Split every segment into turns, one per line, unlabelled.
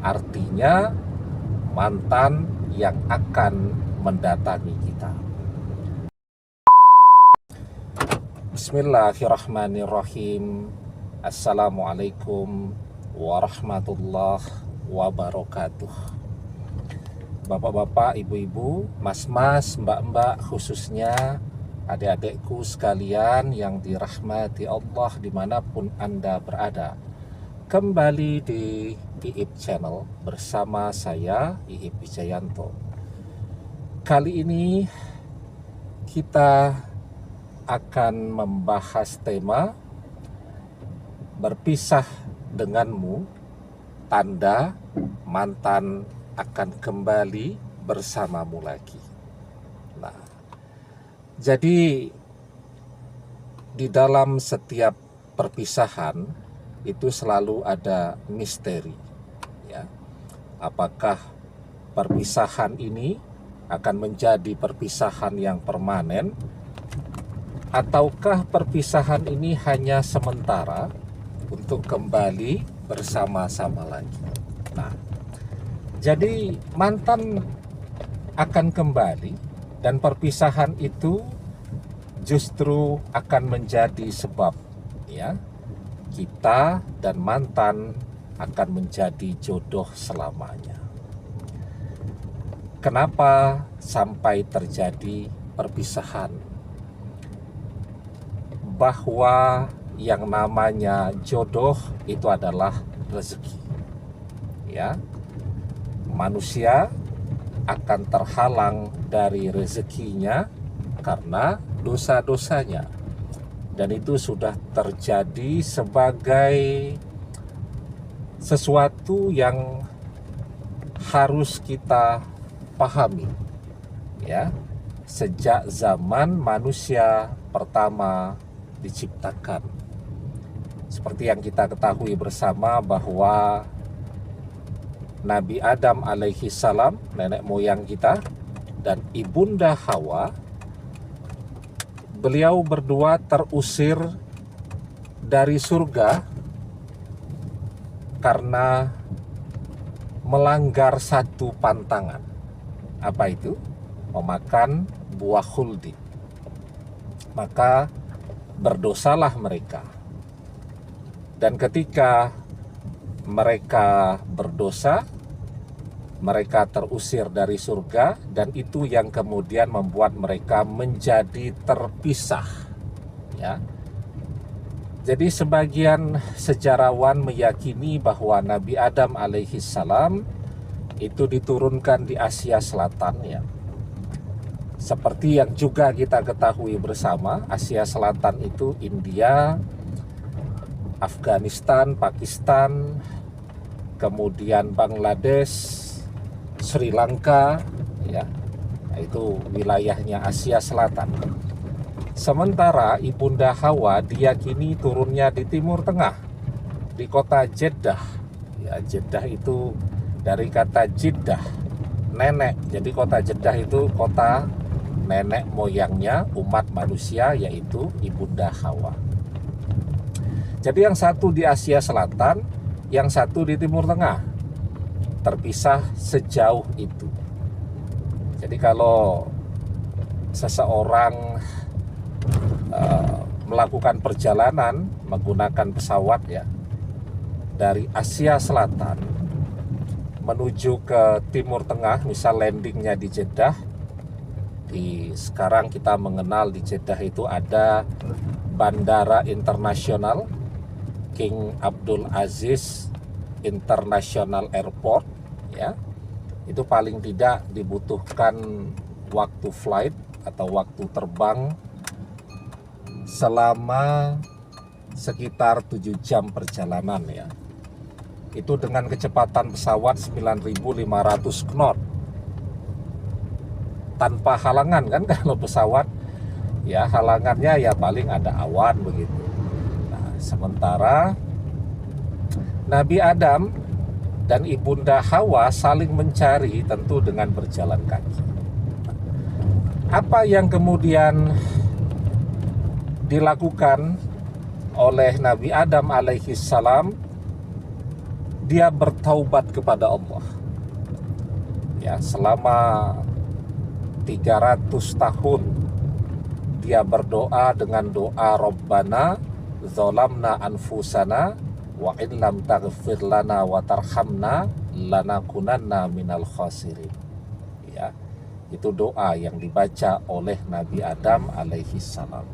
artinya mantan yang akan mendatangi kita. Bismillahirrahmanirrahim. Assalamualaikum warahmatullahi wabarakatuh. Bapak-bapak, ibu-ibu, mas-mas, mbak-mbak, khususnya adik-adikku sekalian yang dirahmati Allah dimanapun Anda berada. Kembali di IIP Channel bersama saya, IIP Wijayanto. Kali ini kita akan membahas tema berpisah denganmu, tanda mantan akan kembali bersamamu lagi. Nah, jadi di dalam setiap perpisahan itu selalu ada misteri, ya. Apakah perpisahan ini akan menjadi perpisahan yang permanen, ataukah perpisahan ini hanya sementara untuk kembali bersama-sama lagi. Nah, jadi mantan akan kembali dan perpisahan itu justru akan menjadi sebab, ya, kita dan mantan akan menjadi jodoh selamanya. Kenapa sampai terjadi perpisahan? Bahwa yang namanya jodoh itu adalah rezeki, ya. Manusia akan terhalang dari rezekinya karena dosa-dosanya, dan itu sudah terjadi sebagai sesuatu yang harus kita pahami, ya, sejak zaman manusia pertama diciptakan. Seperti yang kita ketahui bersama bahwa Nabi Adam alaihi salam, nenek moyang kita, dan ibunda Hawa, beliau berdua terusir dari surga karena melanggar satu pantangan. Apa itu? Memakan buah khuldi. Maka berdosalah mereka. Dan ketika mereka berdosa, mereka terusir dari surga, dan itu yang kemudian membuat mereka menjadi terpisah, ya. Jadi sebagian sejarawan meyakini bahwa Nabi Adam alaihi salam itu diturunkan di Asia Selatan, ya. Seperti yang juga kita ketahui bersama, Asia Selatan itu India, Afghanistan, Pakistan, kemudian Bangladesh, Sri Lanka, ya. Itu wilayahnya Asia Selatan. Sementara ibunda Hawa diyakini turunnya di Timur Tengah, di kota Jeddah. Ya, Jeddah itu dari kata Jiddah, nenek. Jadi kota Jeddah itu kota nenek moyangnya umat manusia, yaitu ibunda Hawa. Jadi yang satu di Asia Selatan, yang satu di Timur Tengah, terpisah sejauh itu. Jadi kalau seseorang melakukan perjalanan menggunakan pesawat, ya, dari Asia Selatan menuju ke Timur Tengah, misal landingnya di Jeddah. Sekarang kita mengenal di Jeddah itu ada Bandara Internasional King Abdul Aziz International Airport, ya. Itu paling tidak dibutuhkan waktu flight atau waktu terbang selama sekitar 7 jam perjalanan, ya. Itu dengan kecepatan pesawat 9.500 knot tanpa halangan, kan. Kalau pesawat, ya, halangannya ya paling ada awan begitu. Nah, sementara Nabi Adam dan ibunda Hawa saling mencari tentu dengan berjalan kaki. Apa yang kemudian dilakukan oleh Nabi Adam alaihi salam dia bertaubat kepada Allah. Ya, selama 300 tahun dia berdoa dengan doa Rabbana zalamna anfusana wa in lam taghfir lana wa tarhamna lanakunanna minal khasirin. Ya, itu doa yang dibaca oleh Nabi Adam alaihi salam.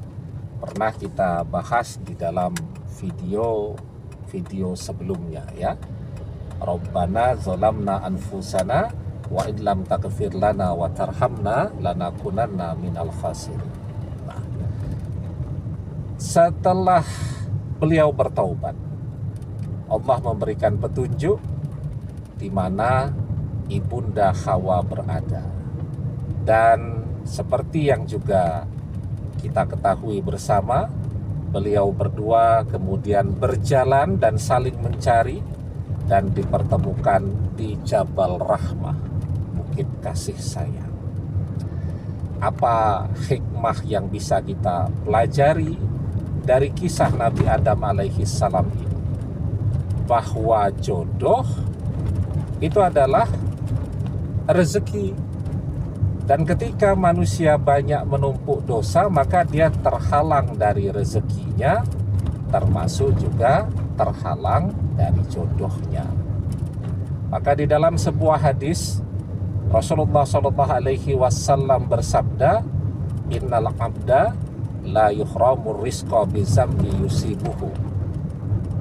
Pernah kita bahas di dalam video sebelumnya, ya. Rabbana zalamna anfusana wa in lam taghfir lana wa tarhamna lanakunanna minal khasirin. Nah, setelah beliau bertaubat, Allah memberikan petunjuk di mana ibunda Hawa berada. Dan seperti yang juga kita ketahui bersama, beliau berdua kemudian berjalan dan saling mencari dan dipertemukan di Jabal Rahmah, Bukit Kasih Sayang. Apa hikmah yang bisa kita pelajari dari kisah Nabi Adam alaihi salam ini? Bahwa jodoh itu adalah rezeki, dan ketika manusia banyak menumpuk dosa, maka dia terhalang dari rezekinya, termasuk juga terhalang dari jodohnya. Maka di dalam sebuah hadis Rasulullah SAW bersabda, innal abda la yuhramur rizqa bizambi yusibuhu.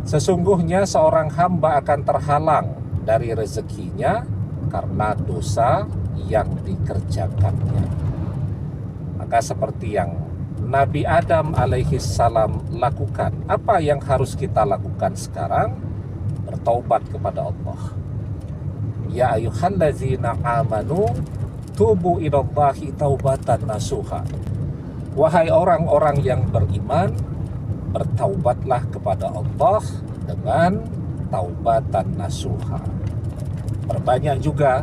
Sesungguhnya seorang hamba akan terhalang dari rezekinya karena dosa yang dikerjakannya. Maka seperti yang Nabi Adam alaihi salam lakukan, apa yang harus kita lakukan sekarang? Bertaubat kepada Allah. Ya ayyuhallazina amanu tubu ilallahi taubatan nasuha. Wahai orang-orang yang beriman, bertaubatlah kepada Allah dengan taubatan nasuha. Perbanyak juga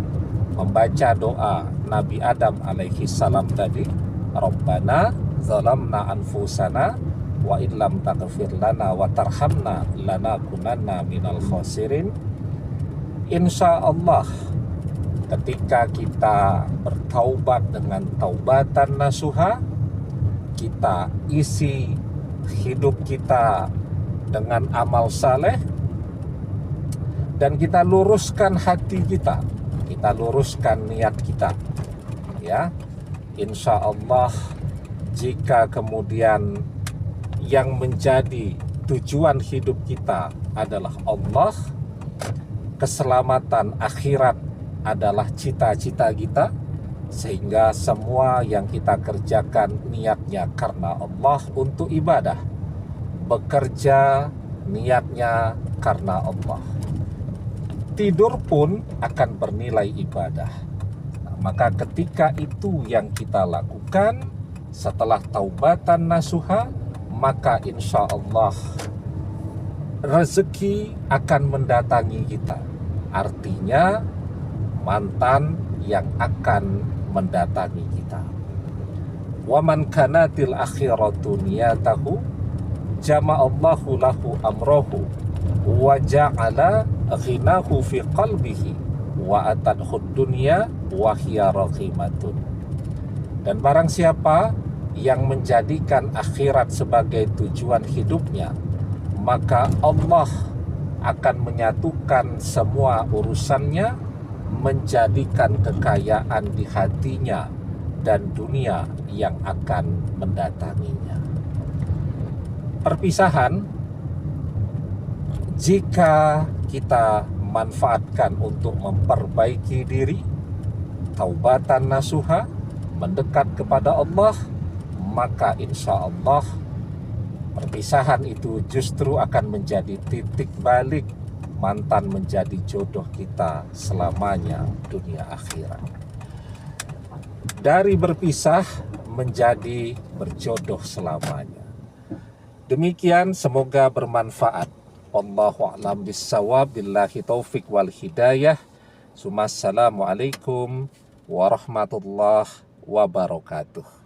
membaca doa Nabi Adam alaihi salam tadi, Rabbana zalamna anfusana wa illam taghfir lana wa tarhamna lanakunanna minal khasirin. Insya Allah ketika kita bertaubat dengan taubatan nasuha, kita isi hidup kita dengan amal saleh, dan kita luruskan hati kita, kita luruskan niat kita, ya. Insya Allah jika kemudian yang menjadi tujuan hidup kita adalah Allah, keselamatan akhirat adalah cita-cita kita, sehingga semua yang kita kerjakan niatnya karena Allah untuk ibadah, bekerja niatnya karena Allah, tidur pun akan bernilai ibadah. Nah, maka ketika itu yang kita lakukan setelah taubatan nasuha, maka insya Allah rezeki akan mendatangi kita. Artinya mantan yang akan mendatangi kita. Wa man kanatil akhiratu niyatahu jama'allahu lahu amrahu wa ja'ala ghinahu fi qalbihi wa atadhud dunya wa hiya raqimatun. Dan barang siapa yang menjadikan akhirat sebagai tujuan hidupnya, maka Allah akan menyatukan semua urusannya, menjadikan kekayaan di hatinya dan dunia yang akan mendatanginya. Perpisahan, jika kita manfaatkan untuk memperbaiki diri, taubatan nasuha, mendekat kepada Allah, maka insya Allah perpisahan itu justru akan menjadi titik balik mantan menjadi jodoh kita selamanya dunia akhirat. Dari berpisah menjadi berjodoh selamanya. Demikian, semoga bermanfaat. Wallahu a'lam bissawab, billahi taufik wal hidayah. Assalamualaikum warahmatullahi wabarakatuh.